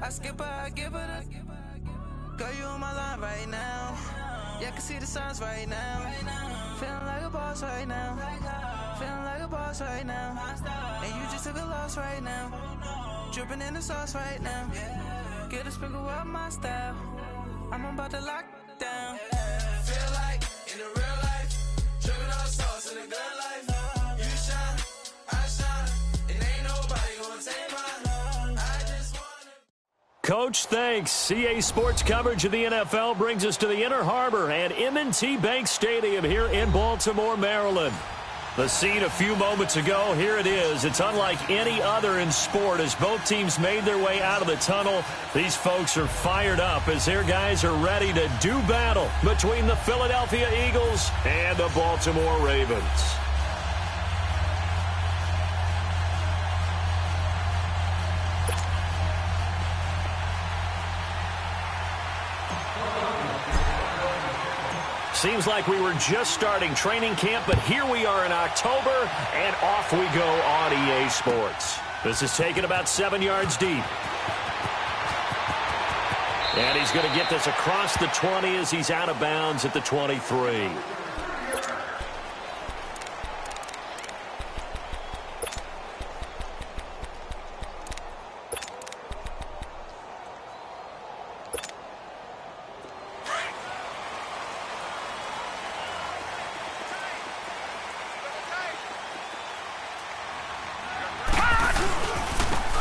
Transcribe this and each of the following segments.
I skip her, I give her the. Girl, you on my line right now. Yeah, I can see the signs right now. Feeling like a boss right now. Feeling like a boss right now. And you just took a loss right now. Dripping in the sauce right now. Get a sprinkle up my style. I'm about to lock down. Feel like in the real life, dripping on sauce in the good life. You shine, I shine, and ain't nobody gonna take mine. I just wanna. Coach, thanks. CA Sports coverage of the NFL brings us to the Inner Harbor and M&T Bank Stadium here in Baltimore, Maryland. The scene a few moments ago, here it is. It's unlike any other in sport as both teams made their way out of the tunnel. These folks are fired up as their guys are ready to do battle between the Philadelphia Eagles and the Baltimore Ravens. Seems like we were just starting training camp, but here we are in October, and off we go on EA Sports. This is taken about 7 yards deep. And he's going to get this across the 20 as he's out of bounds at the 23.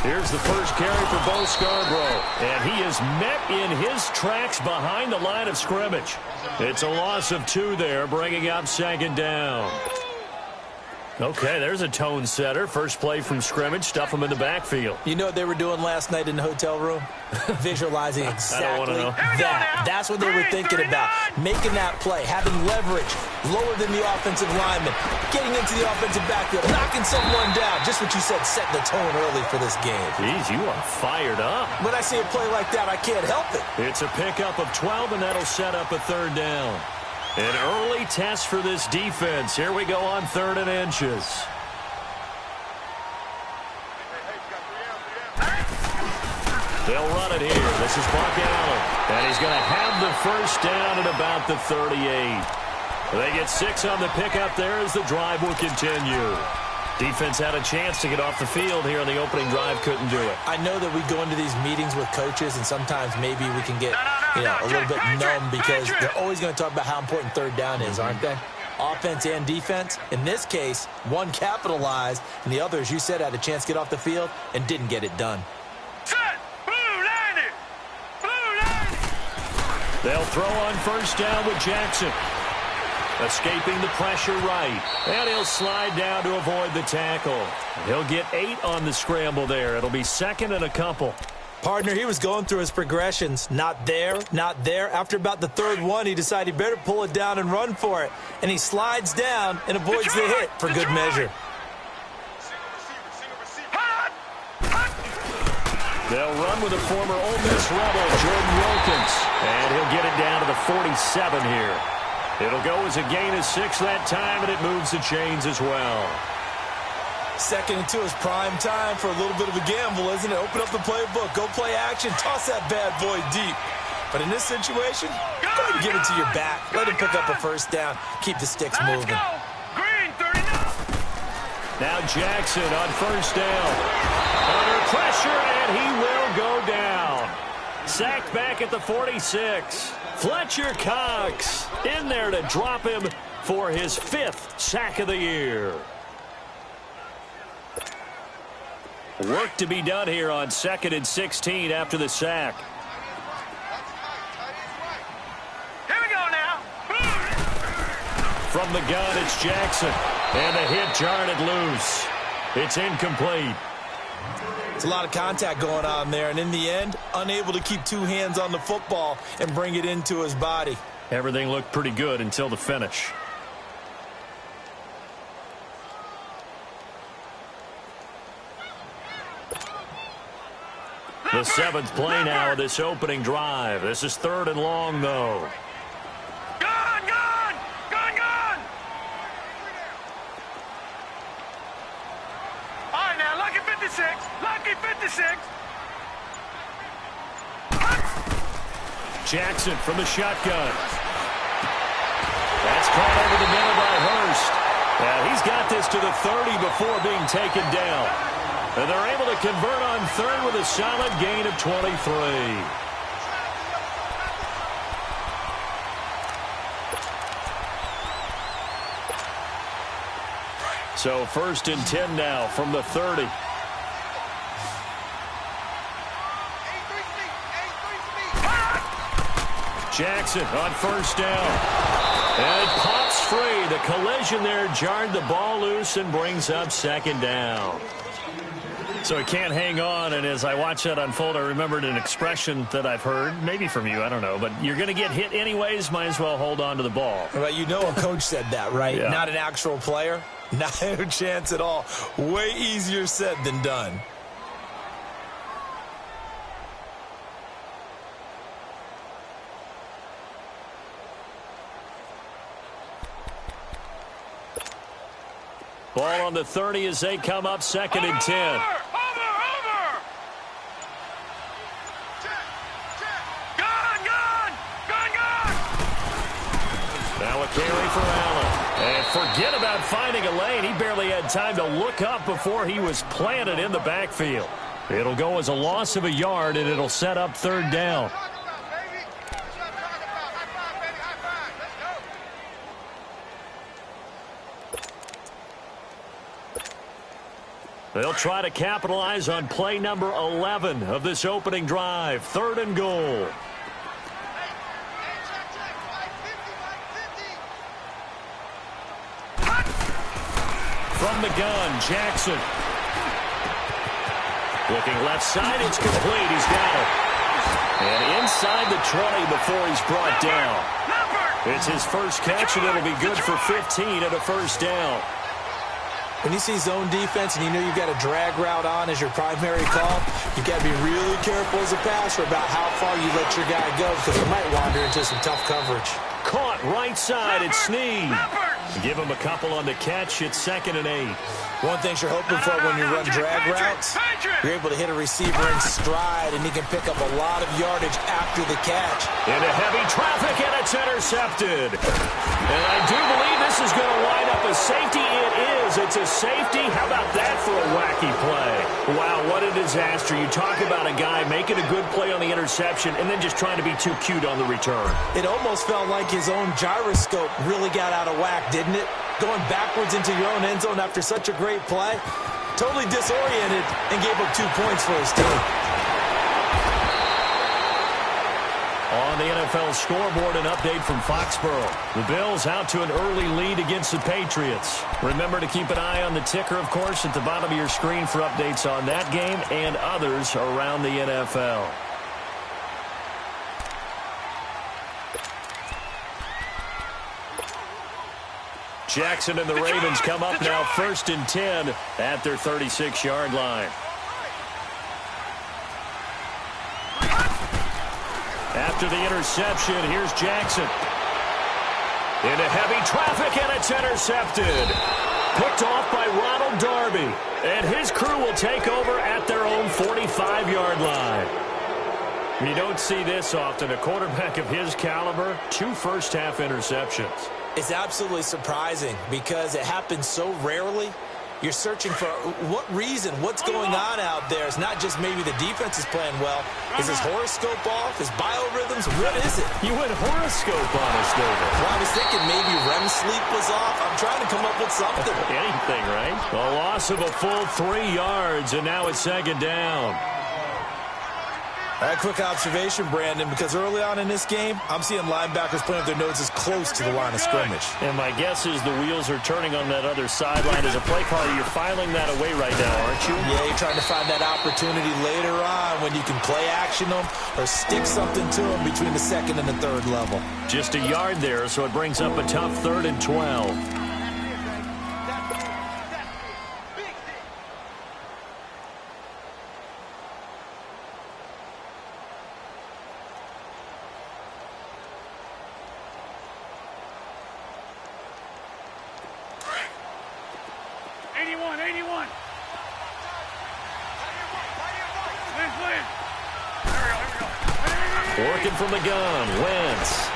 Here's the first carry for Bo Scarborough, and he is met in his tracks behind the line of scrimmage. It's a loss of 2 there, bringing up second down. Okay, there's a tone setter. First play from scrimmage, stuff him in the backfield. You know what they were doing last night in the hotel room? Visualizing exactly that. That's what they were thinking about. Making that play, having leverage, lower than the offensive lineman, getting into the offensive backfield, knocking someone down. Just what you said, set the tone early for this game. Jeez, you are fired up. When I see a play like that, I can't help it. It's a pickup of 12, and that'll set up a third down. An early test for this defense. Here we go on 3rd and inches. They'll run it here. This is Buck Allen. And he's going to have the first down at about the 38. They get 6 on the pickup there as the drive will continue. Defense had a chance to get off the field here on the opening drive, couldn't do it. I know that we go into these meetings with coaches, and sometimes maybe we can get a little bit numb because they're always going to talk about how important 3rd down is, aren't they? Offense and defense. In this case, one capitalized, and the other, as you said, had a chance to get off the field and didn't get it done. They'll throw on first down with Jackson. Escaping the pressure right. And he'll slide down to avoid the tackle. He'll get 8 on the scramble there. It'll be 2nd and a couple. Partner, he was going through his progressions. Not there, not there. After about the 3rd one, he decided he better pull it down and run for it. And he slides down and avoids the hit for good measure. They'll run with a former Ole Miss Rebel, Jordan Wilkins. And he'll get it down to the 47 here. It'll go as a gain of 6 that time, and it moves the chains as well. 2nd and 2 is prime time for a little bit of a gamble, isn't it? Open up the playbook, go play action, toss that bad boy deep. But in this situation, go ahead and give it to your back. Let him pick up a first down. Keep the sticks moving. Green, 39. Now Jackson on first down. Under pressure, and he will go down. Sacked back at the 46. Fletcher Cox in there to drop him for his 5th sack of the year. Work to be done here on 2nd and 16 after the sack. Here we go now. From the gun, it's Jackson. And the hit jarred it loose. It's incomplete. It's a lot of contact going on there, and in the end, unable to keep 2 hands on the football and bring it into his body. Everything looked pretty good until the finish. The 7th play now of this opening drive. This is 3rd and long, though. Gone, gone, gone, gone. All right, now, lucky 56, lucky 56. Jackson from the shotgun. That's caught over the middle by Hurst. And he's got this to the 30 before being taken down. And they're able to convert on third with a solid gain of 23. So 1st and 10 now from the 30. Jackson on 1st down. And it pops free. The collision there jarred the ball loose and brings up 2nd down. So it can't hang on, and as I watch that unfold, I remembered an expression that I've heard, maybe from you, I don't know, but you're going to get hit anyways, might as well hold on to the ball. Well, you know a coach said that, right? Yeah. Not an actual player. Not a chance at all. Way easier said than done. Ball on the 30 as they come up 2nd and 10. Now a carry for Allen. And forget about finding a lane. He barely had time to look up before he was planted in the backfield. It'll go as a loss of a yard, and it'll set up 3rd down. They'll try to capitalize on play number 11 of this opening drive. 3rd and goal. From the gun, Jackson. Looking left side, it's complete. He's got it. And inside the 20 before he's brought down. It's his first catch, and it'll be good for 15 at a 1st down. When you see zone defense and you know you've got a drag route on as your primary call, you've got to be really careful as a passer about how far you let your guy go because he might wander into some tough coverage. Caught right side at Snead. Give him a couple on the catch. It's 2nd and 8. One thing you're hoping for when you run drag routes, you're able to hit a receiver in stride, and he can pick up a lot of yardage after the catch. Into heavy traffic, and it's intercepted. And I do believe this is going to wind up a safety. It is. It's a safety. How about that for a wacky play? Wow, what a disaster. You talk about a guy making a good play on the interception and then just trying to be too cute on the return. It almost felt like his own gyroscope really got out of whack, didn't it? Going backwards into your own end zone after such a great play. Totally disoriented and gave up 2 points for his team. On the NFL scoreboard, an update from Foxborough. The Bills out to an early lead against the Patriots. Remember to keep an eye on the ticker, of course, at the bottom of your screen for updates on that game and others around the NFL. Jackson and the Ravens come up now 1st and 10 at their 36-yard line. After the interception, here's Jackson. Into heavy traffic, and it's intercepted. Picked off by Ronald Darby. And his crew will take over at their own 45-yard line. You don't see this often. A quarterback of his caliber, 2 first-half interceptions. It's absolutely surprising because it happens so rarely. You're searching for what reason, what's going on out there. It's not just maybe the defense is playing well. Is his horoscope off? His biorhythms? What is it? You went horoscope on us, David. Well, I was thinking maybe REM sleep was off. I'm trying to come up with something. Anything, right? A loss of a full 3 yards, and now it's 2nd down. All right, quick observation, Brandon, because early on in this game, I'm seeing linebackers putting up their noses close to the line of scrimmage. And my guess is the wheels are turning on that other sideline. As a play caller, you're filing that away right now, aren't you? Yeah, you're trying to find that opportunity later on when you can play action them or stick something to them between the 2nd and the 3rd level. Just a yard there, so it brings up a tough 3rd and 12. Working from the gun, Wentz.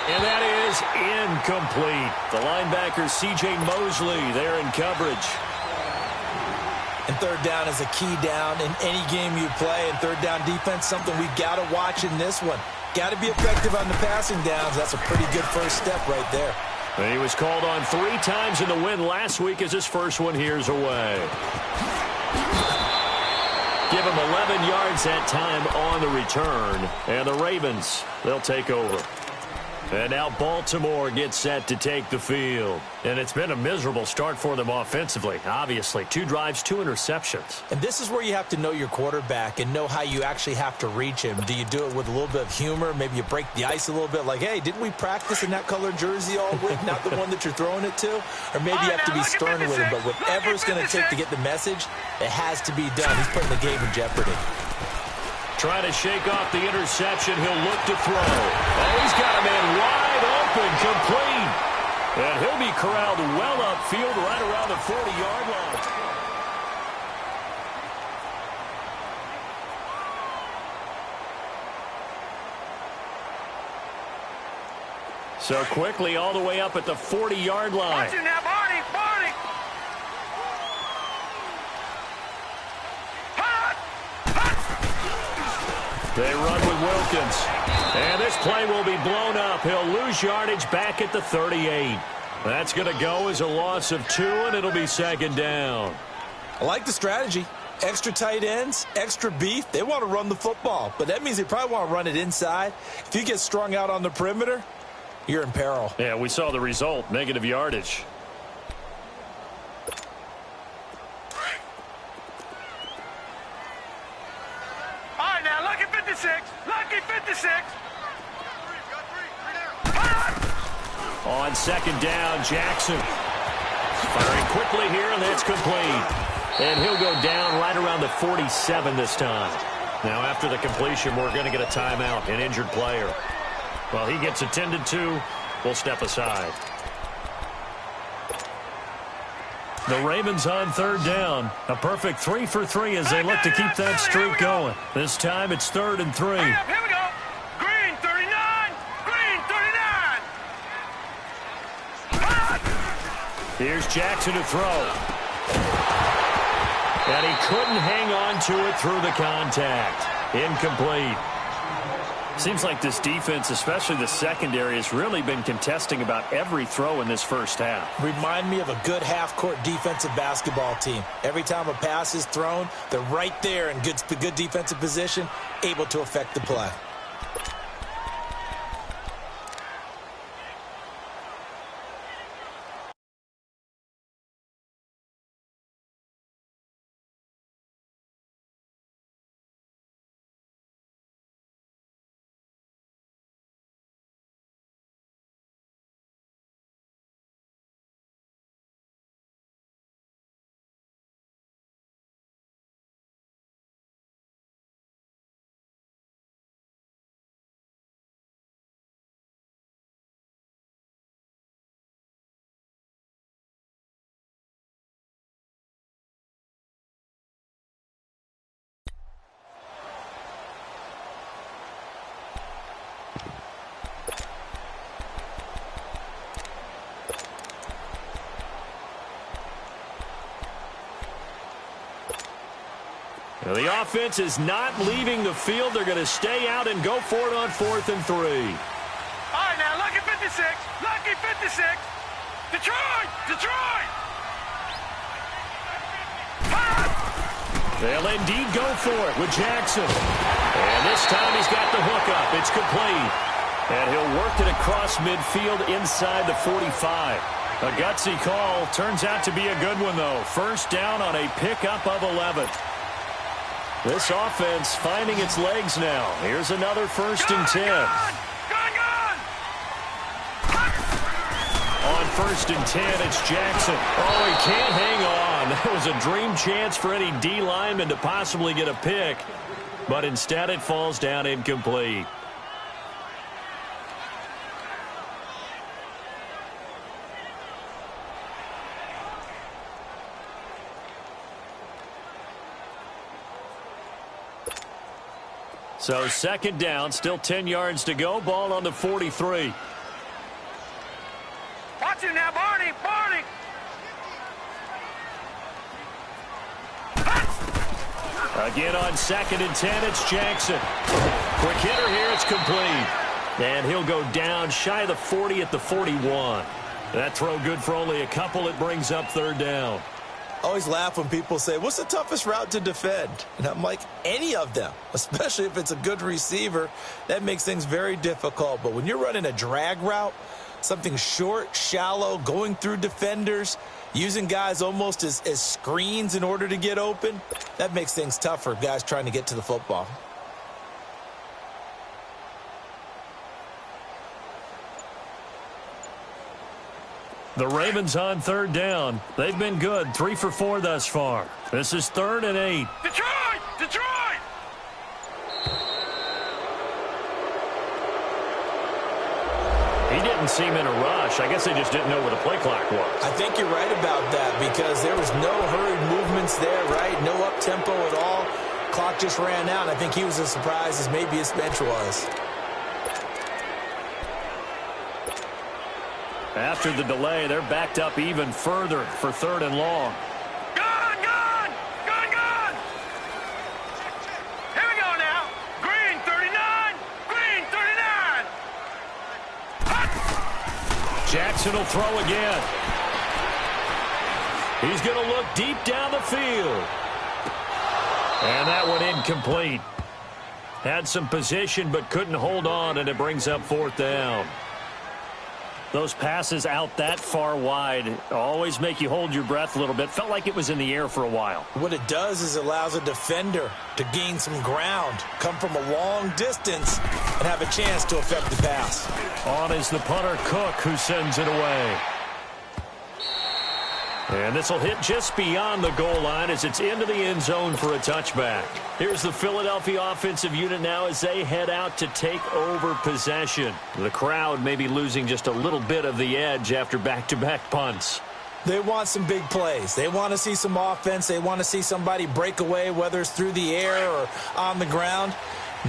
And that is incomplete. The linebacker, C.J. Mosley, there in coverage. And third down is a key down in any game you play. And third down defense, something we've got to watch in this one. Got to be effective on the passing downs. That's a pretty good first step right there. And he was called on 3 times in the win last week as his first one here's away. Give him 11 yards that time on the return. And the Ravens, they'll take over. And now Baltimore gets set to take the field. And it's been a miserable start for them offensively, obviously. 2 drives, 2 interceptions. And this is where you have to know your quarterback and know how you actually have to reach him. Do you do it with a little bit of humor? Maybe you break the ice a little bit like, hey, didn't we practice in that colored jersey all week, not the one that you're throwing it to? Or maybe you have to be stern with him. But whatever it's going to take to get the message, it has to be done. He's putting the game in jeopardy. Trying to shake off the interception. He'll look to throw. Oh, he's got a man wide open, complete. And he'll be corralled well upfield right around the 40-yard line. So quickly all the way up at the 40-yard line. Watch it now, Barney, Barney. They run with Wilkins. And this play will be blown up. He'll lose yardage back at the 38. That's going to go as a loss of 2, and it'll be second down. I like the strategy. Extra tight ends, extra beef. They want to run the football, but that means they probably want to run it inside. If you get strung out on the perimeter, you're in peril. Yeah, we saw the result, negative yardage. All right, now, lucky 56. Lucky 56. On second down, Jackson. Firing quickly here, and that's complete. And he'll go down right around the 47 this time. Now, after the completion, we're going to get a timeout, an injured player. Well, he gets attended to. We'll step aside. The Ravens on third down. A perfect 3 for 3 as they look to keep that streak going. This time it's 3rd and 3. Here we go. Green 39. Green 39. Here's Jackson to throw. And he couldn't hang on to it through the contact. Incomplete. Seems like this defense, especially the secondary, has really been contesting about every throw in this first half. Remind me of a good half-court defensive basketball team. Every time a pass is thrown, they're right there in good defensive position, able to affect the play. Now, the offense is not leaving the field. They're going to stay out and go for it on 4th and 3. All right, now, lucky 56. Lucky 56. Detroit! Detroit! They'll indeed go for it with Jackson. And this time he's got the hook up. It's complete. And he'll work it across midfield inside the 45. A gutsy call. Turns out to be a good one, though. First down on a pickup of 11. This offense finding its legs now. Here's another 1st and 10. Gone! On 1st and 10, it's Jackson. Oh, he can't hang on. That was a dream chance for any D lineman to possibly get a pick. But instead it falls down incomplete. So second down, still 10 yards to go. Ball on the 43. Watch it now, Barney. Barney. Again on 2nd and 10, it's Jackson. Quick hitter here, it's complete. And he'll go down shy of the 40 at the 41. That throw good for only a couple. It brings up 3rd down. I always laugh when people say, what's the toughest route to defend? And I'm like, any of them, especially if it's a good receiver. That makes things very difficult. But when you're running a drag route, something short, shallow, going through defenders, using guys almost as screens in order to get open, that makes things tough for guys trying to get to the football. The Ravens on 3rd down. They've been good, 3 for 4 thus far. This is 3rd and 8. Detroit! Detroit! He didn't seem in a rush. I guess they just didn't know where the play clock was. I think you're right about that because there was no hurried movements there, right? No up-tempo at all. Clock just ran out. I think he was as surprised as maybe his bench was. After the delay, they're backed up even further for 3rd and long. Gone! Gone! Gone! Gone! Here we go now. Green 39. Green 39. Jackson will throw again. He's going to look deep down the field. And that one incomplete. Had some position but couldn't hold on, and it brings up 4th down. Those passes out that far wide always make you hold your breath a little bit. Felt like it was in the air for a while. What it does is it allows a defender to gain some ground, come from a long distance, and have a chance to affect the pass. On is the punter, Cook, who sends it away. And this will hit just beyond the goal line as it's into the end zone for a touchback. Here's the Philadelphia offensive unit now as they head out to take over possession. The crowd may be losing just a little bit of the edge after back-to-back punts. They want some big plays. They want to see some offense. They want to see somebody break away, whether it's through the air or on the ground.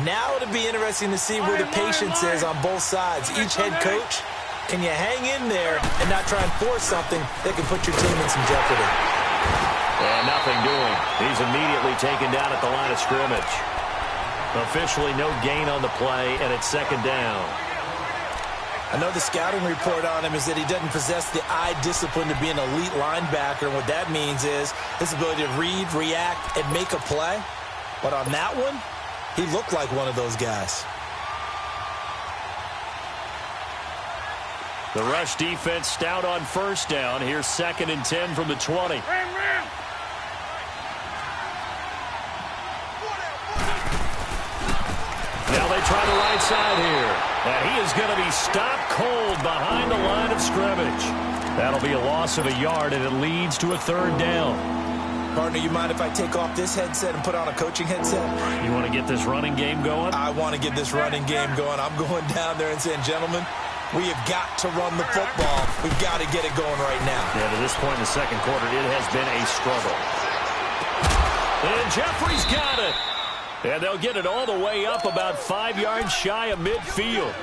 Now it'll be interesting to see where the patience is on both sides. Each head coach, can you hang in there and not try and force something that can put your team in some jeopardy? And nothing doing. He's immediately taken down at the line of scrimmage. Officially no gain on the play, and it's 2nd down. I know the scouting report on him is that he doesn't possess the eye discipline to be an elite linebacker. And what that means is his ability to read, react, and make a play. But on that one, he looked like one of those guys. The rush defense stout on 1st down. Here's 2nd and 10 from the 20. Now they try the right side here. And he is going to be stopped cold behind the line of scrimmage. That'll be a loss of a yard, and it leads to a 3rd down. Partner, you mind if I take off this headset and put on a coaching headset? You want to get this running game going? I want to get this running game going. I'm going down there and saying, gentlemen, we have got to run the football. We've got to get it going right now. Yeah, to this point in the 2nd quarter, it has been a struggle. And Jeffrey's got it. And they'll get it all the way up about 5 yards shy of midfield.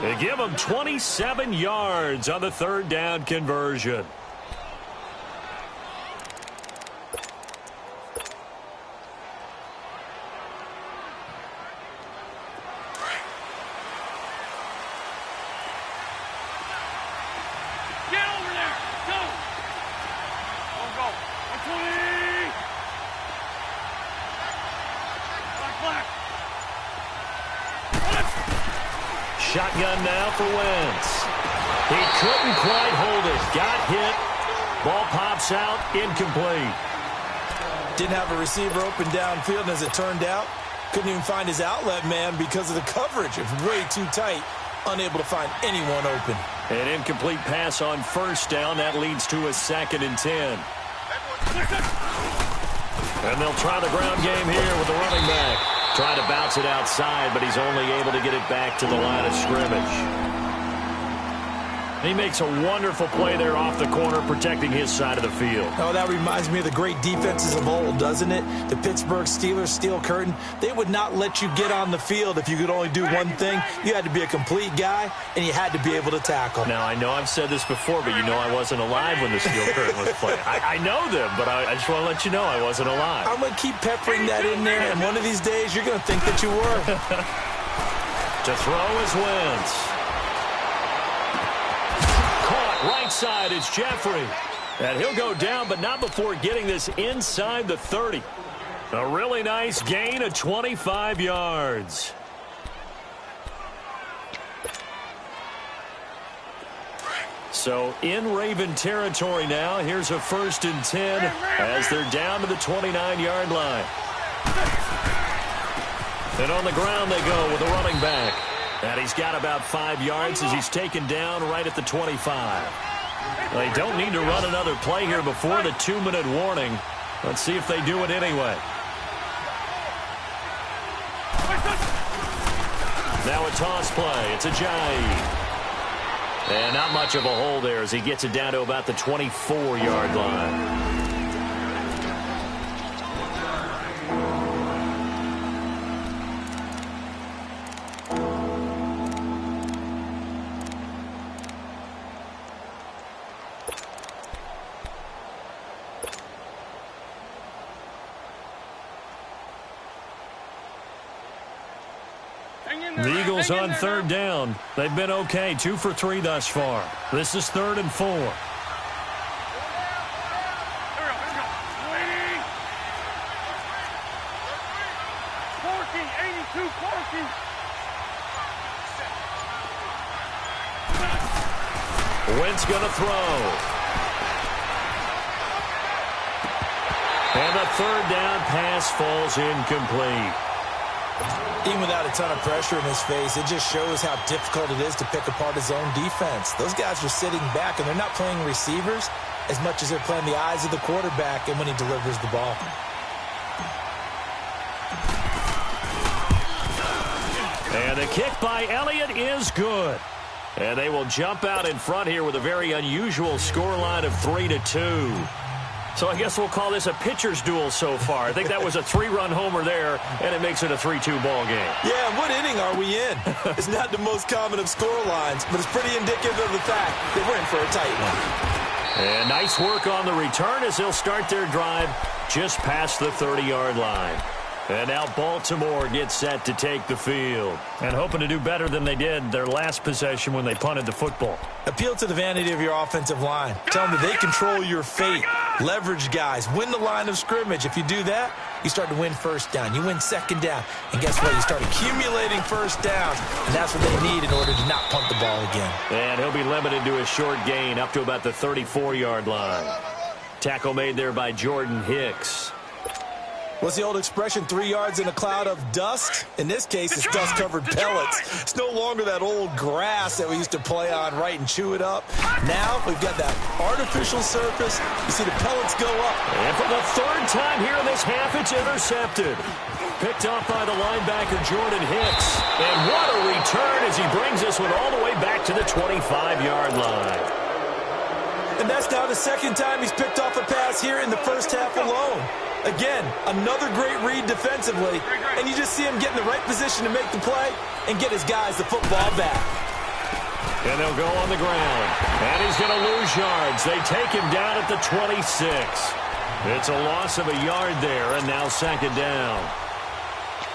They give them 27 yards on the 3rd down conversion. Get over there. Go. Go. 20. Black. Shotgun now for Wentz. He couldn't quite hold it. Got hit. Ball pops out. Incomplete. Didn't have a receiver open downfield, and as it turned out, couldn't even find his outlet man because of the coverage. It was way too tight. Unable to find anyone open. An incomplete pass on 1st down. That leads to a 2nd and 10. And they'll try the ground game here with the running back. Trying to bounce it outside, but he's only able to get it back to the line of scrimmage. He makes a wonderful play there off the corner, protecting his side of the field. Oh, that reminds me of the great defenses of old, doesn't it? The Pittsburgh Steelers steel curtain. They would not let you get on the field if you could only do one thing. You had to be a complete guy, and you had to be able to tackle. Now, I know I've said this before, but you know I wasn't alive when the steel curtain was played. I know them, but I just want to let you know I wasn't alive. I'm going to keep peppering that in there, and one of these days you're going to think that you were. To throw is Wentz. Right side is Jeffrey. And he'll go down, but not before getting this inside the 30. A really nice gain of 25 yards. So in Raven territory now. Here's a 1st and 10 as they're down to the 29-yard line. And on the ground they go with a running back. And he's got about 5 yards as he's taken down right at the 25. They don't need to run another play here before the 2-minute warning. Let's see if they do it anyway. Now a toss play. It's Ajayi. And not much of a hole there as he gets it down to about the 24-yard line. The Eagles on 3rd down. They've been okay, 2 for 3 thus far. This is 3rd and 4. Wentz going to throw. And the 3rd down pass falls incomplete. Even without a ton of pressure in his face, it just shows how difficult it is to pick apart his own defense. Those guys are sitting back, and they're not playing receivers as much as they're playing the eyes of the quarterback and when he delivers the ball. And the kick by Elliott is good. And they will jump out in front here with a very unusual scoreline of 3-2. So I guess we'll call this a pitcher's duel so far. I think that was a 3-run homer there, and it makes it a 3-2 ball game. Yeah, what inning are we in? It's not the most common of score lines, but it's pretty indicative of the fact that we're in for a tight one. And nice work on the return as they'll start their drive just past the 30-yard line. And now Baltimore gets set to take the field. And hoping to do better than they did their last possession when they punted the football. Appeal to the vanity of your offensive line. Tell them that they control your fate. Leverage guys. Win the line of scrimmage. If you do that, you start to win 1st down. You win 2nd down. And guess what? You start accumulating 1st downs. And that's what they need in order to not punt the ball again. And he'll be limited to a short gain up to about the 34-yard line. Tackle made there by Jordan Hicks. What's the old expression, 3 yards in a cloud of dust? In this case, it's dust-covered pellets. It's no longer that old grass that we used to play on, right, and chew it up. Now we've got that artificial surface. You see the pellets go up. And for the 3rd time here in this half, it's intercepted. Picked off by the linebacker, Jordan Hicks. And what a return as he brings this one all the way back to the 25-yard line. And that's now the 2nd time he's picked off a pass here in the 1st half alone. Again, another great read defensively, and you just see him get in the right position to make the play and get his guys the football back. And they'll go on the ground, and he's going to lose yards. They take him down at the 26. It's a loss of a yard there, and now 2nd down.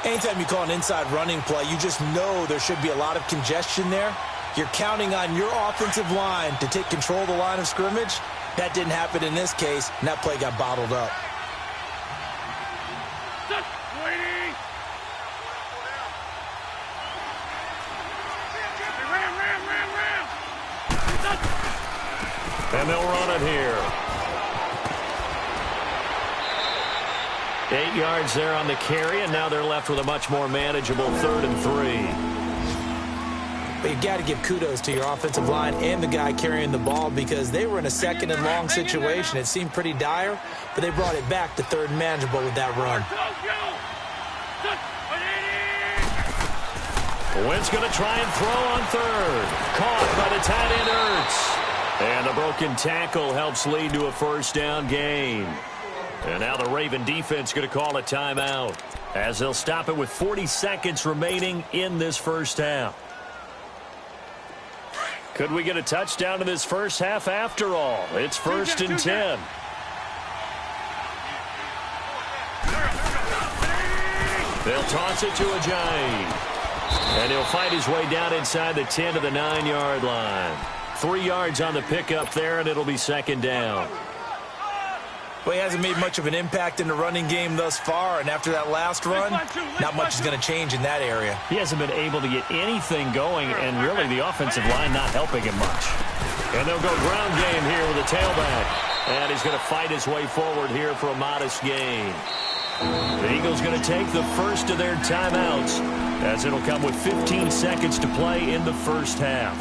Anytime you call an inside running play, you just know there should be a lot of congestion there. You're counting on your offensive line to take control of the line of scrimmage. That didn't happen in this case, and that play got bottled up. And they'll run it here. 8 yards there on the carry, and now they're left with a much more manageable 3rd and 3. But you got to give kudos to your offensive line and the guy carrying the ball because they were in a 2nd and long situation. It seemed pretty dire, but they brought it back to 3rd and manageable with that run. Wentz going to try and throw on third. Caught by the tight end Ertz. And the broken tackle helps lead to a first down gain. And now the Raven defense going to call a timeout as they'll stop it with 40 seconds remaining in this first half. Could we get a touchdown in this first half after all? It's 1st and 10. They'll toss it to Ajayi. And he'll fight his way down inside the 10 to the 9-yard line. 3 yards on the pickup there, and it'll be 2nd down. Well, he hasn't made much of an impact in the running game thus far, and after that last run, not much is going to change in that area. He hasn't been able to get anything going, and really the offensive line not helping him much. And they'll go ground game here with a tailback. And he's going to fight his way forward here for a modest gain. The Eagles going to take the first of their timeouts, as it'll come with 15 seconds to play in the first half.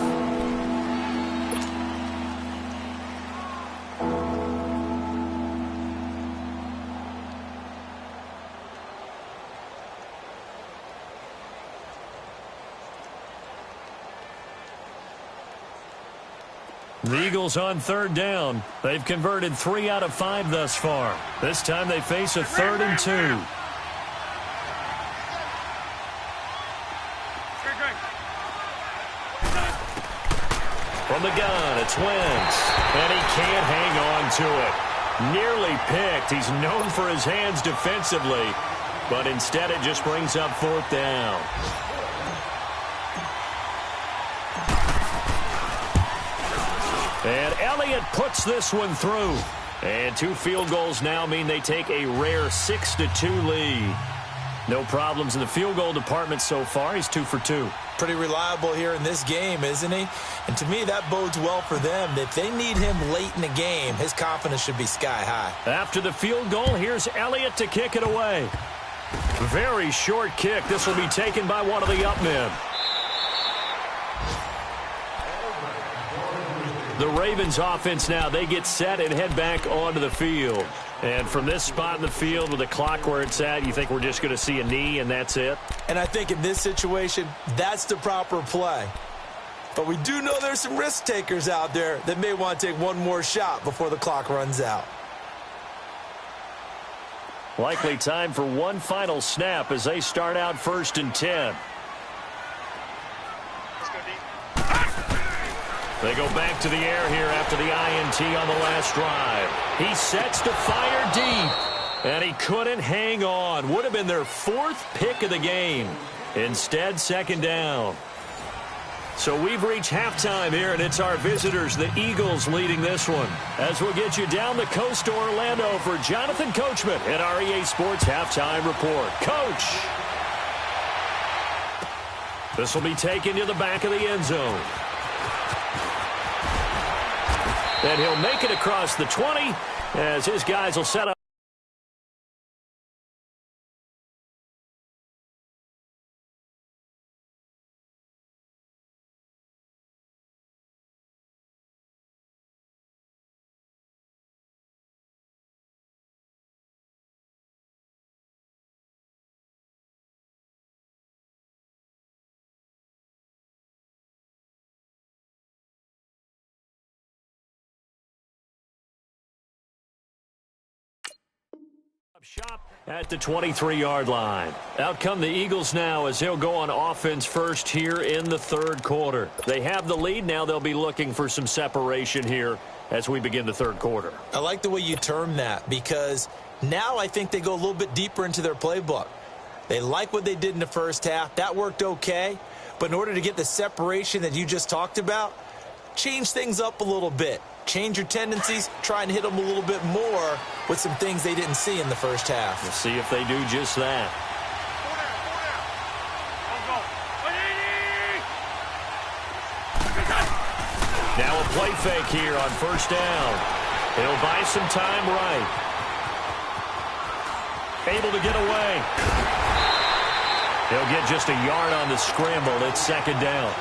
The Eagles on 3rd down. They've converted 3 out of 5 thus far. This time they face a 3rd and 2. From the gun, it's Wentz. And he can't hang on to it. Nearly picked. He's known for his hands defensively. But instead it just brings up 4th down. And Elliott puts this one through. And 2 field goals now mean they take a rare 6-2 lead. No problems in the field goal department so far. He's 2 for 2. Pretty reliable here in this game, isn't he? And to me, that bodes well for them. If they need him late in the game, his confidence should be sky high. After the field goal, here's Elliott to kick it away. Very short kick. This will be taken by one of the up men. The Ravens offense now, they get set and head back onto the field. And from this spot in the field with the clock where it's at, you think we're just going to see a knee and that's it? And I think in this situation, that's the proper play. But we do know there's some risk takers out there that may want to take one more shot before the clock runs out. Likely time for one final snap as they start out 1st and 10. They go back to the air here after the INT on the last drive. He sets to fire deep, and he couldn't hang on. Would have been their 4th pick of the game. Instead, 2nd down. So we've reached halftime here, and it's our visitors, the Eagles, leading this one. As we'll get you down the coast to Orlando for Jonathan Coachman at our EA Sports Halftime Report. Coach! This will be taken to the back of the end zone. And he'll make it across the 20 as his guys will set up. Shop at the 23-yard line. Out come the Eagles now as they'll go on offense first here in the 3rd quarter. They have the lead. Now they'll be looking for some separation here as we begin the 3rd quarter. I like the way you term that because now I think they go a little bit deeper into their playbook. They like what they did in the first half. That worked okay. But in order to get the separation that you just talked about, change things up a little bit. Change your tendencies, try and hit them a little bit more with some things they didn't see in the first half. We'll see if they do just that. Now a play fake here on 1st down. He'll buy some time right. Able to get away. He'll get just a yard on the scramble. It's 2nd down.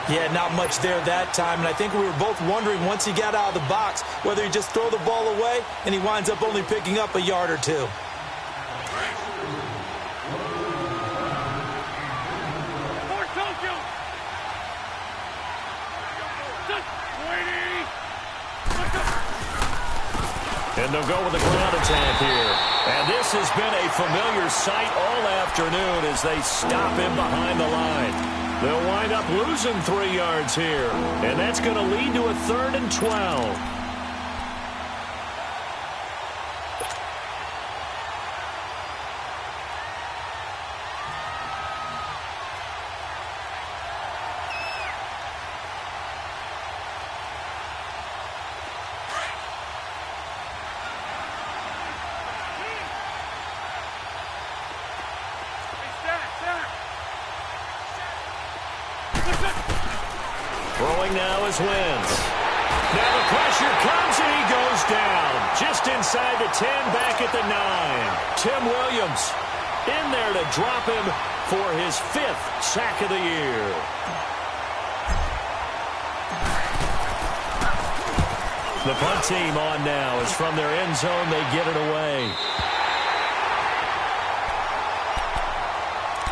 Yeah, not much there that time, and I think we were both wondering once he got out of the box whether he just throw the ball away and he winds up only picking up a yard or 2. And they'll go with the ground attack here. And this has been a familiar sight all afternoon as they stop him behind the line. They'll wind up losing 3 yards here. And that's going to lead to a 3rd and 12. Throwing now is Wentz. Now the pressure comes and he goes down. Just inside the 10, back at the 9. Tim Williams in there to drop him for his 5th sack of the year. The punt team on now is from their end zone. They get it away.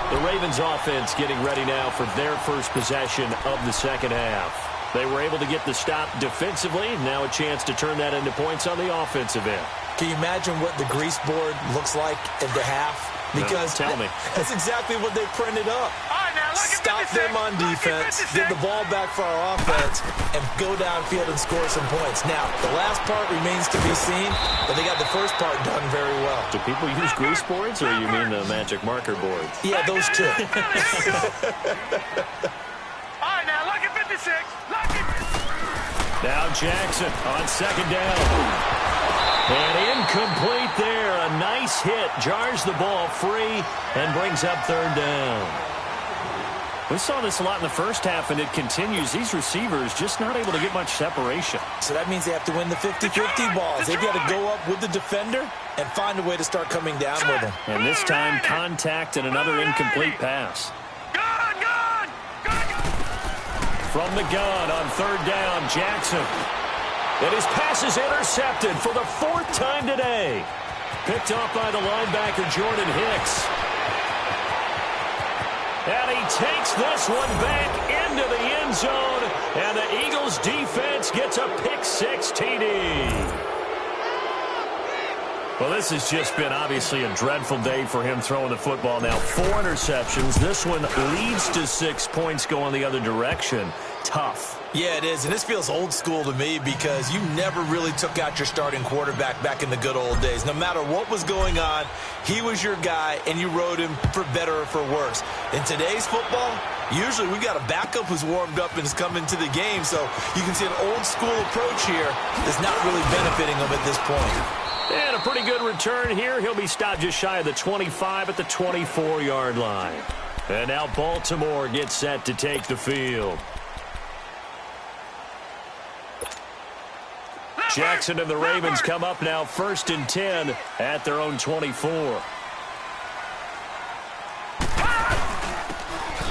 The Ravens offense getting ready now for their first possession of the second half. They were able to get the stop defensively. Now a chance to turn that into points on the offensive end. Can you imagine what the grease board looks like at the half? Because tell me. That's exactly what they printed up. Stop them on defense, get the ball back for our offense, and go downfield and score some points. Now, the last part remains to be seen, but they got the first part done very well. Do people use grease boards, or you mean the magic marker boards? Yeah, those two. All right, now, look at 56. Look at... Now Jackson on second down. And incomplete there. A nice hit. Jars the ball free and brings up 3rd down. We saw this a lot in the first half, and it continues. These receivers just not able to get much separation. So that means they have to win the 50-50 balls. They've got to go up with the defender and find a way to start coming down with them. And this time, contact and another incomplete pass. From the gun on 3rd down, Jackson. And his pass is intercepted for the 4th time today. Picked off by the linebacker, Jordan Hicks. And he takes this one back into the end zone. And the Eagles defense gets a pick-6 TD. Well, this has just been obviously a dreadful day for him throwing the football. Now 4 interceptions. This one leads to 6 points going the other direction. Tough. Yeah, it is, and this feels old school to me because you never really took out your starting quarterback back in the good old days. No matter what was going on, he was your guy, and you rode him for better or for worse. In today's football, usually we got a backup who's warmed up and has come into the game, so you can see an old school approach here that's not really benefiting him at this point. And a pretty good return here. He'll be stopped just shy of the 25 at the 24-yard line. And now Baltimore gets set to take the field. Jackson and the Ravens come up now 1st and 10 at their own 24.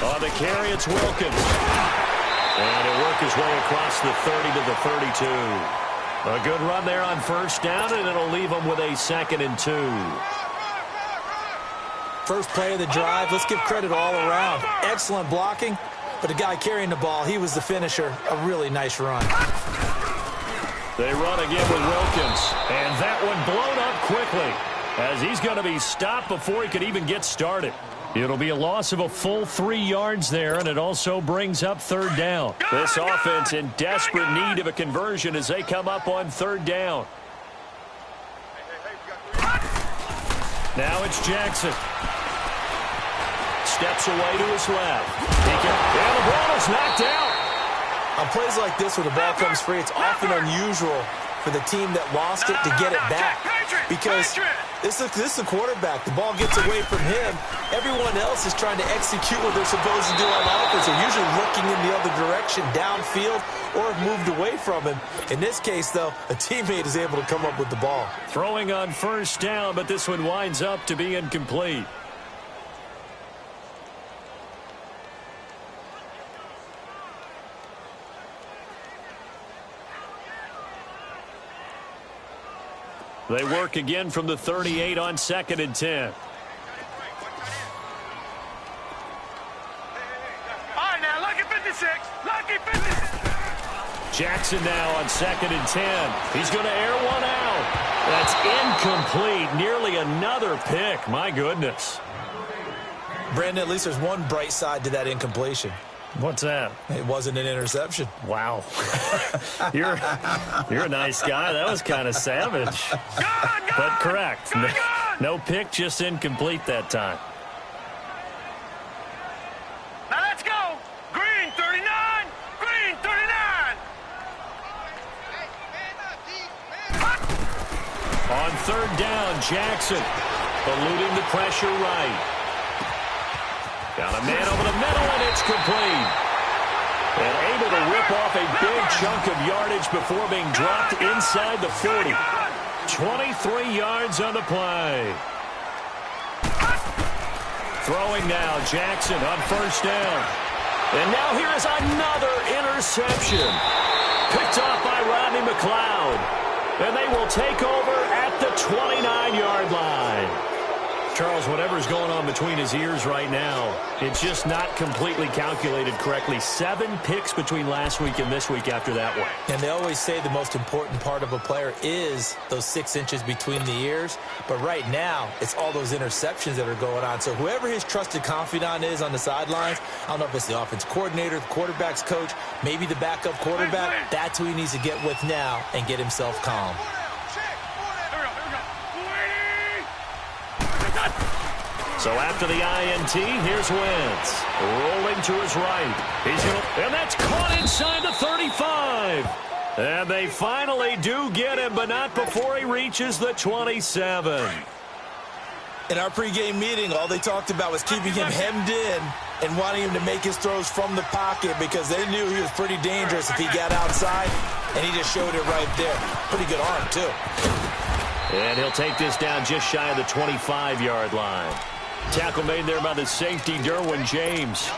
On the carry, it's Wilkins. And he'll work his way across the 30 to the 32. A good run there on 1st down, and it'll leave them with a 2nd and 2. First play of the drive, let's give credit all around. Excellent blocking, but the guy carrying the ball, he was the finisher. A really nice run. They run again with Wilkins, and that one blown up quickly as he's going to be stopped before he could even get started. It'll be a loss of a full 3 yards there, and it also brings up 3rd down. This offense in desperate need of a conversion as they come up on 3rd down. Now it's Jackson. Steps away to his left. And the ball is knocked out. On plays like this where the ball comes free, it's often unusual for the team that lost it to get it back. Because this is the quarterback. The ball gets away from him. Everyone else is trying to execute what they're supposed to do on offense. They're usually looking in the other direction, downfield, or have moved away from him. In this case, though, a teammate is able to come up with the ball. Throwing on 1st down, but this one winds up to be incomplete. They work again from the 38 on 2nd and 10. All right, now, look at 56. Look at 56. Jackson now on 2nd and 10. He's going to air one out. That's incomplete. Nearly another pick. My goodness. Brandon, at least there's one bright side to that incompletion. What's that? It wasn't an interception. Wow. You're a nice guy. That was kind of savage. But correct. No pick, just incomplete that time. Now let's go. Green 39. Green 39. On third down, Jackson eluding the pressure right. Got a man over the middle, and it's complete. And able to rip off a big chunk of yardage before being dropped inside the 40. 23 yards on the play. Throwing now, Jackson on first down. And now here is another interception. Picked off by Rodney McLeod. And they will take over at the 29-yard line. Charles, whatever's going on between his ears right now, it's just not completely calculated correctly. 7 picks between last week and this week after that one. And they always say the most important part of a player is those 6 inches between the ears. But right now, it's all those interceptions that are going on. So whoever his trusted confidant is on the sidelines, I don't know if it's the offense coordinator, the quarterback's coach, maybe the backup quarterback, that's who he needs to get with now and get himself calm. So after the INT, here's Wentz. Rolling to his right. And that's caught inside the 35. And they finally do get him, but not before he reaches the 27. In our pregame meeting, all they talked about was keeping him hemmed in and wanting him to make his throws from the pocket because they knew he was pretty dangerous if he got outside, and he just showed it right there. Pretty good arm, too. And he'll take this down just shy of the 25-yard line. Tackle made there by the safety, Derwin James.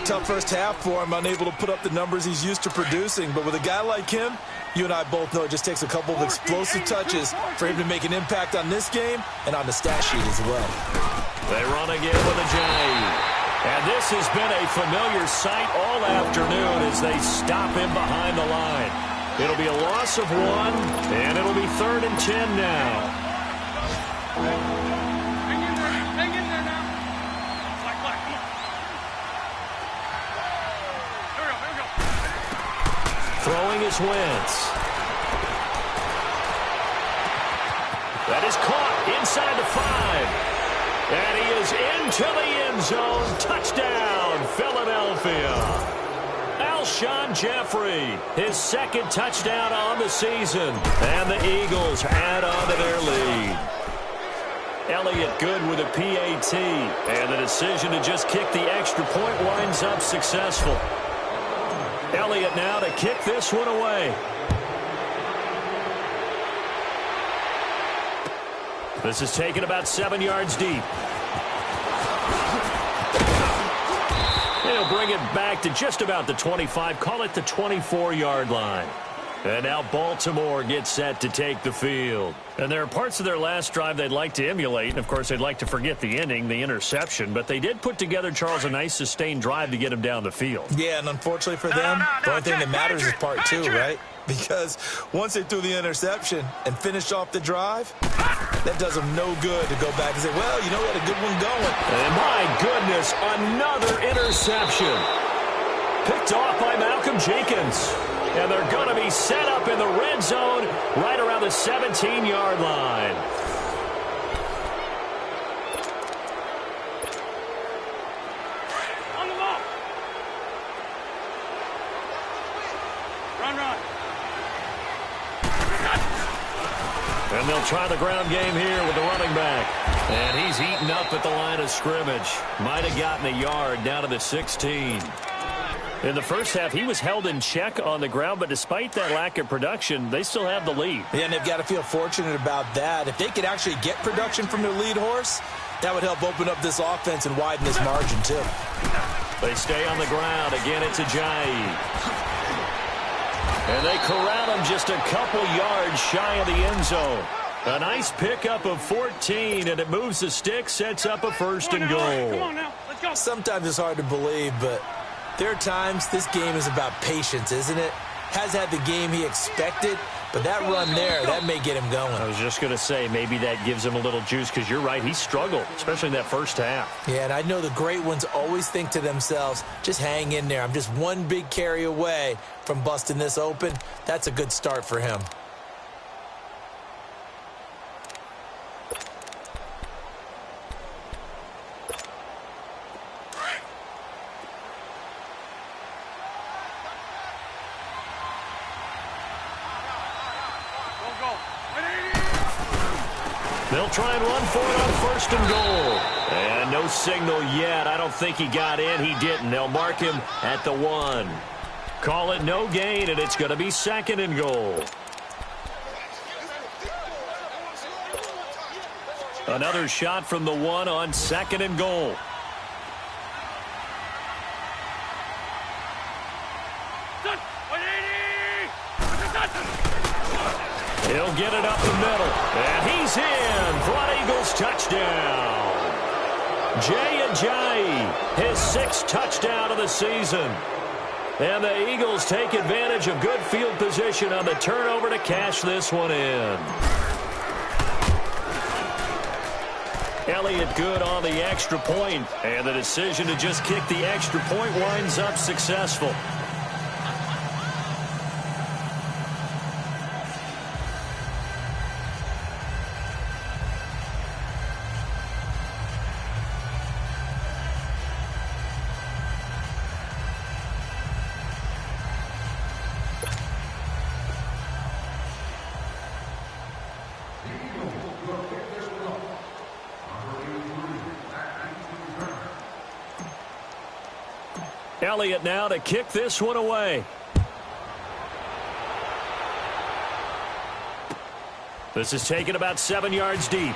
Tough first half for him, unable to put up the numbers he's used to producing. But with a guy like him, you and I both know it just takes a couple of explosive touches for him to make an impact on this game and on the stat sheet as well. They run again with Ajayi. And this has been a familiar sight all afternoon as they stop him behind the line. It'll be a loss of 1, and it'll be 3rd and 10 now. Throwing is Wentz. That is caught inside the 5. And he is into the end zone. Touchdown, Philadelphia. Alshon Jeffrey, his 2nd touchdown on the season. And the Eagles add on to their lead. Elliott good with a PAT. And the decision to just kick the extra point winds up successful. Elliott now to kick this one away. This is taken about 7 yards deep. He'll bring it back to just about the 25. Call it the 24-yard line. And now Baltimore gets set to take the field. And there are parts of their last drive they'd like to emulate. And, of course, they'd like to forget the inning, the interception. But they did put together, Charles, a nice sustained drive to get him down the field. Yeah, and unfortunately for them, the only thing that matters is part 2, right? Because once they threw the interception and finished off the drive, that does them no good to go back and say, well, you know, we had a good one going. And my goodness, another interception. Picked off by Malcolm Jenkins. And they're going to be set up in the red zone right around the 17-yard line. On the ball. Run. And they'll try the ground game here with the running back. And he's eaten up at the line of scrimmage. Might have gotten a yard down to the 16. In the first half, he was held in check on the ground, but despite that lack of production, they still have the lead. Yeah, and they've got to feel fortunate about that. If they could actually get production from their lead horse, that would help open up this offense and widen this margin, too. They stay on the ground. Again, it's Ajayi. And they corral him just a couple yards shy of the end zone. A nice pickup of 14, and it moves the stick, sets up a 1st and goal. Come on now, let's go. Sometimes it's hard to believe, but there are times this game is about patience, isn't it? Has had the game he expected, But that run there, that may get him going. I was just going to say, maybe that gives him a little juice, because you're right, he struggled, especially in that first half. Yeah, and I know the great ones always think to themselves, just hang in there. I'm just one big carry away from busting this open. That's a good start for him. They'll try and run for it on 1st and goal. And no signal yet. I don't think he got in. He didn't. They'll mark him at the 1. Call it no gain, and it's going to be 2nd and goal. Another shot from the 1 on 2nd and goal. He'll get it up the middle, and he's in for an Eagles touchdown. Jay Ajayi, his 6th touchdown of the season. And the Eagles take advantage of good field position on the turnover to cash this one in. Elliott good on the extra point, and the decision to just kick the extra point winds up successful. Elliott now to kick this one away. This is taken about 7 yards deep.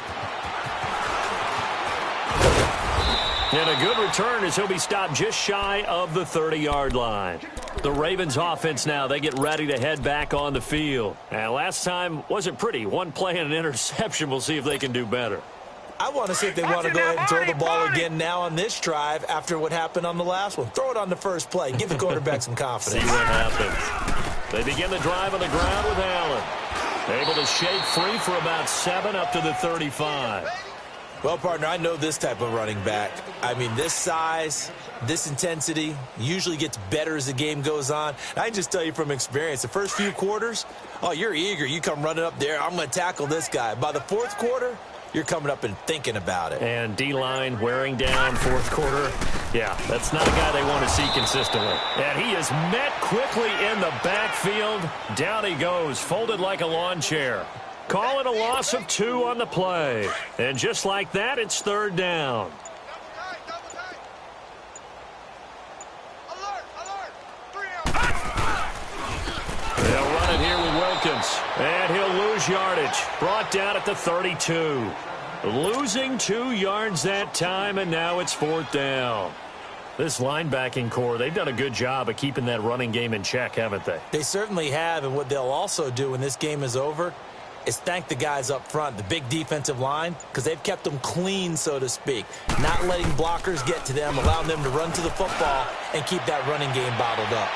And a good return as he'll be stopped just shy of the 30-yard line. The Ravens offense now, they get ready to head back on the field. And last time wasn't pretty. One play and an interception. We'll see if they can do better. I want to see if they want to go ahead and throw the ball again now on this drive after what happened on the last one. Throw it on the first play. Give the quarterback some confidence. See what happens. They begin the drive on the ground with Allen. Able to shake free for about 7 up to the 35. Well, partner, I know this type of running back. I mean, this size, this intensity usually gets better as the game goes on. And I can just tell you from experience, the first few quarters, oh, you're eager. You come running up there. I'm going to tackle this guy. By the 4th quarter, you're coming up and thinking about it. And D-line wearing down 4th quarter. Yeah, that's not a guy they want to see consistently. And he is met quickly in the backfield. Down he goes, folded like a lawn chair. Call it a loss of 2 on the play. And just like that, it's 3rd down. They'll run it here with Wilkins. And he'll lose yardage. Brought down at the 32. Losing 2 yards that time, and now it's 4th down. This linebacking core, they've done a good job of keeping that running game in check, haven't they? They certainly have, and what they'll also do when this game is over is thank the guys up front, the big defensive line, because they've kept them clean, so to speak. Not letting blockers get to them, allowing them to run to the football and keep that running game bottled up.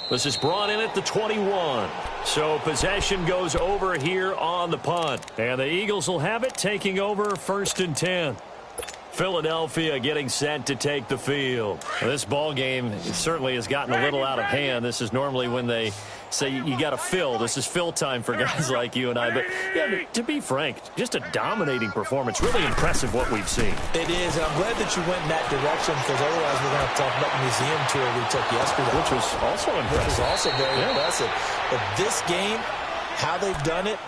This is brought in at the 21. So possession goes over here on the punt. And the Eagles will have it, taking over 1st and 10. Philadelphia getting set to take the field. This ball game certainly has gotten a little out of hand. This is normally when they say you got to fill. This is fill time for guys like you and I. But yeah, to be frank, just a dominating performance. Really impressive what we've seen. It is, and I'm glad that you went in that direction, because otherwise we're going to have to talk about the museum tour we took yesterday. Which was also impressive. Which was also very impressive. But this game, how they've done it,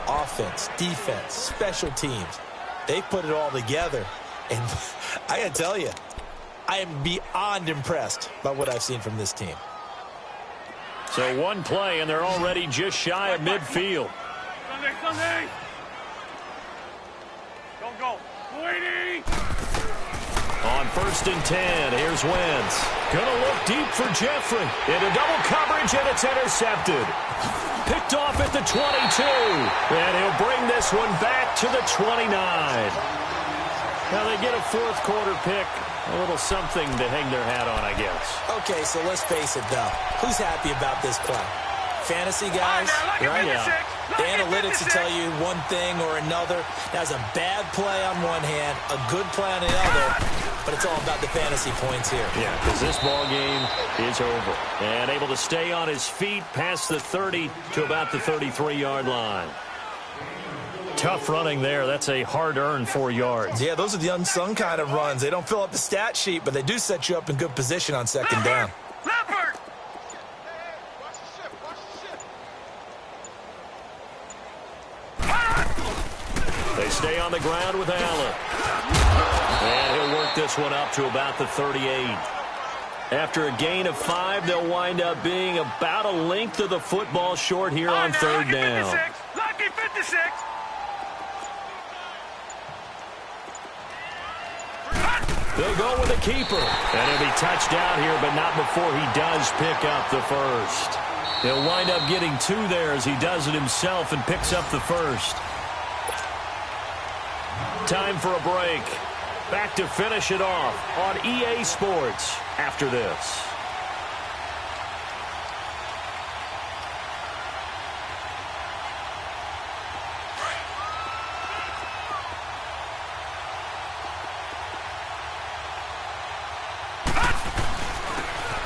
offense, defense, special teams, they've put it all together. And I got to tell you, I am beyond impressed by what I've seen from this team. So one play, and they're already just shy of midfield. Sunday. Don't go. Waiting. On 1st and 10, here's Wentz. Gonna look deep for Jeffrey. Into double coverage, and it's intercepted. Picked off at the 22. And he'll bring this one back to the 29. Now they get a 4th quarter pick. A little something to hang their hat on, I guess. Okay, so let's face it, though. Who's happy about this play? fantasy guys, right? The analytics will tell you one thing or another. That's a bad play on one hand, a good play on the other, but it's all about the fantasy points here. Yeah, because this ball game is over. And able to stay on his feet past the 30 to about the 33-yard line. Tough running there. That's a hard-earned 4 yards. Yeah, those are the unsung kind of runs. They don't fill up the stat sheet, but they do set you up in good position on second down. They stay on the ground with Allen. And he'll work this one up to about the 38. After a gain of 5, they'll wind up being about a length of the football short here on third down. Lucky 56. They'll go with a keeper. And he'll be touched down here, but not before he does pick up the first. He'll wind up getting 2 there as he does it himself and picks up the first. Time for a break. Back to finish it off on EA Sports after this.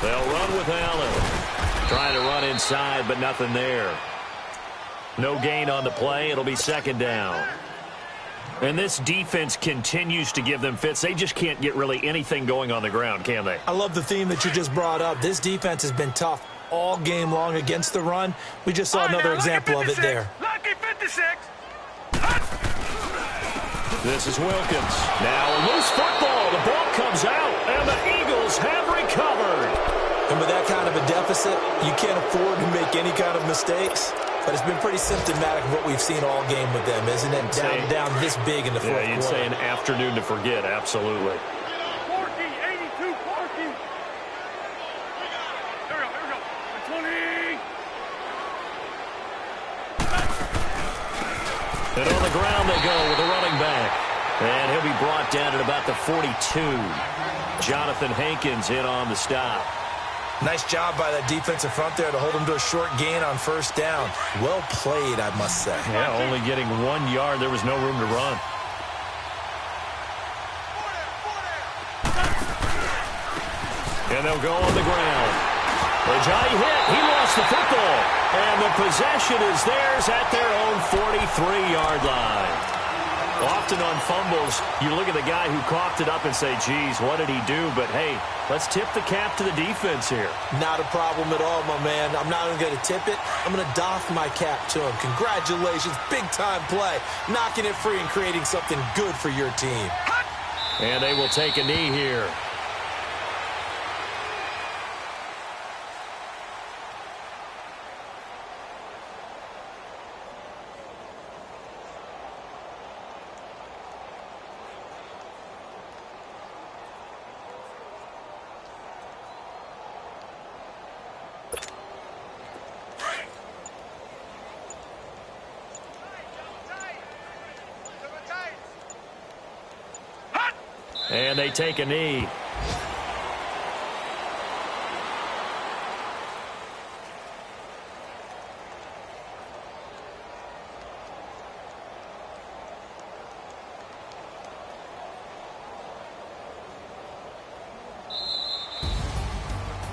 They'll run with Allen. Trying to run inside, but nothing there. No gain on the play. It'll be second down. And this defense continues to give them fits. They just can't get really anything going on the ground, can they? I love the theme that you just brought up. This defense has been tough all game long against the run. We just saw another example of it there. Lucky 56. This is Wilkins. Now a loose football. The ball comes out, and the Eagles have recovered. And with that kind of a deficit, you can't afford to make any kind of mistakes. But it's been pretty symptomatic of what we've seen all game with them, isn't it? Down this big in the fourth quarter. Yeah, you'd say an afternoon to forget, absolutely. 82, 40. Here we go. 20. And on the ground they go with a running back. And he'll be brought down at about the 42. Jonathan Hankins in on the stop. Nice job by that defensive front there to hold him to a short gain on first down. Well played, I must say. Yeah, only getting 1 yard. There was no room to run. And they'll go on the ground. Ajay hit. He lost the football. And the possession is theirs at their own 43-yard line. Often on fumbles, you look at the guy who coughed it up and say, geez, what did he do? But, hey, let's tip the cap to the defense here. Not a problem at all, my man. I'm not even going to tip it. I'm going to doff my cap to him. Congratulations. Big-time play. Knocking it free and creating something good for your team. And they will take a knee here. And they take a knee.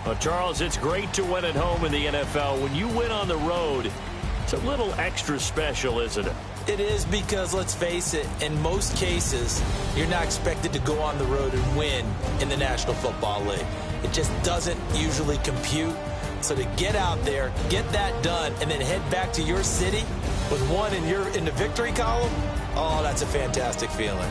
Well, Charles, it's great to win at home in the NFL. When you win on the road, it's a little extra special, isn't it? It is because, let's face it, in most cases, you're not expected to go on the road and win in the National Football League. It just doesn't usually compute. So to get out there, get that done, and then head back to your city with one in the victory column, oh, that's a fantastic feeling.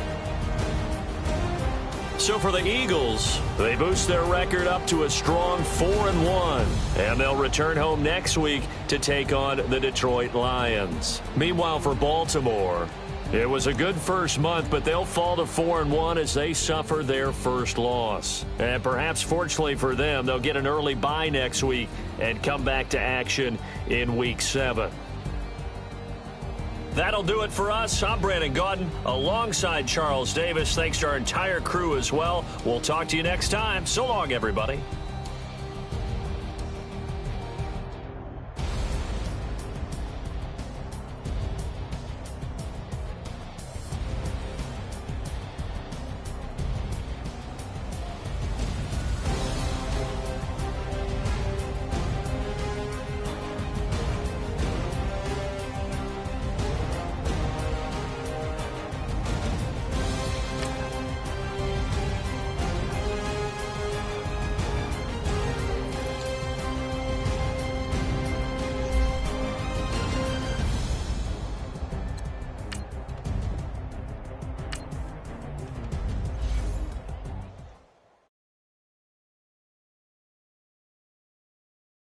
So for the Eagles, they boost their record up to a strong 4-1, and they'll return home next week to take on the Detroit Lions. Meanwhile, for Baltimore, it was a good first month, but they'll fall to 4-1 as they suffer their first loss. And perhaps fortunately for them, they'll get an early bye next week and come back to action in Week 7. That'll do it for us. I'm Brandon Gaudin alongside Charles Davis. Thanks to our entire crew as well. We'll talk to you next time. So long, everybody.